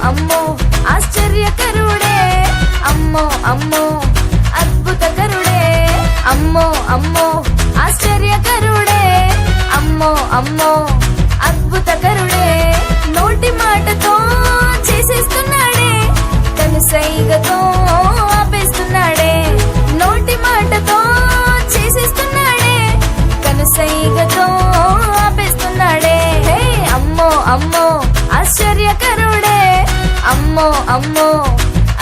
అమ్మో ఆశ్చర్యకరుడే, అమ్మో అమ్మో అద్భుతకరుడే, అమ్మో అమ్మో ఆశ్చర్యకరుడే, అమ్మో అమ్మో అద్భుతకరుడే. నోటి మాటతో చేసేస్తున్నాడే, కనుసైగతో ఆపేస్తున్నాడే. నోటి మాటతో చేసేస్తున్నాడే, కనుసైగతో ఆపేస్తున్నాడే. హే అమ్మో అమ్మో ఆశ్చర్యకరుడే, అమ్మో అమ్మో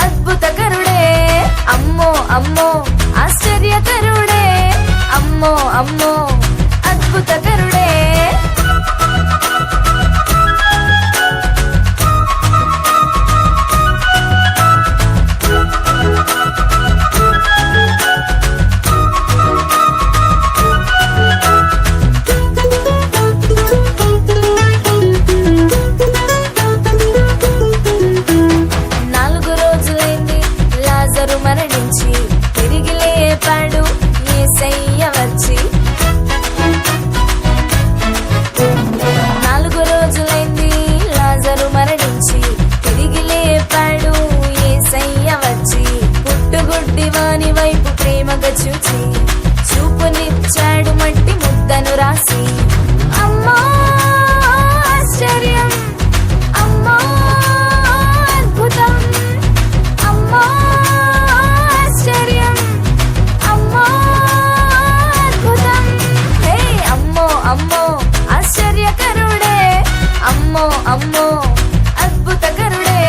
అద్భుతకరుడే, అమ్మో అమ్మో ఆశ్చర్యకరుడే, అమ్మో అమ్మో అద్భుతకరుడే. మరణించి తిరిగి లేపాడు యేసయ్య వచ్చి. 4 రోజులైంది లాజరు మరణించి తిరిగి లేపాడు యేసయ్య వచ్చి. పుట్టుగుడ్డి వాని వైపు ప్రేమగా చూచి చూపునిచ్చాడు మట్టి ముద్దను రాసి. అమ్మో ఆశ్చర్యం, అమ్మో అద్భుతం, అమ్మో అమ్మో ఆశ్చర్యకరుడే, అమ్మో అమ్మో అద్భుతకరుడే,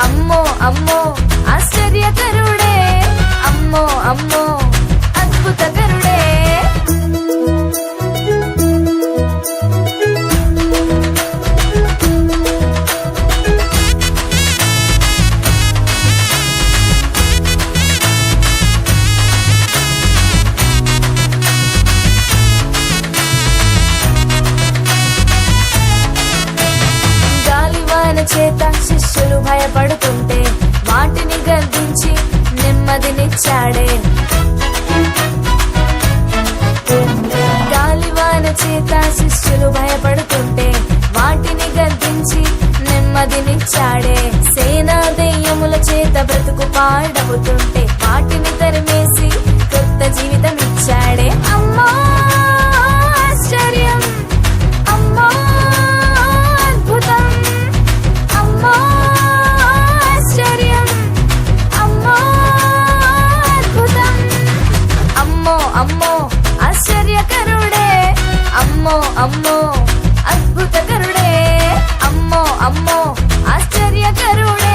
అమ్మో అమ్మో ఆశ్చర్యకరుడే, అమ్మో అమ్మో అద్భుతకరుడే. చేత శిష్యులు భయపడుతుంటే వాటిని గద్దించి నెమ్మదినిచ్చాడే. గాలివాన చేత శిష్యులు భయపడుతుంటే వాటిని గద్దించి నెమ్మదినిచ్చాడే. సేనా దెయ్యముల చేత బ్రతుకు పాడవుతుంటే వాటిని తరిమేసి కొత్త జీవితం ఇచ్చాడే. అమ్మో ఆశ్చర్యం, అమ్మో అద్భుతం, అమ్మో ఆశ్చర్యం, అమ్మో అద్భుతం, అమ్మో అమ్మో ఆశ్చర్యకరుడే, అమ్మో అమ్మో అద్భుతకరుడే, అమ్మో అమ్మో ఆశ్చర్యకరుడే.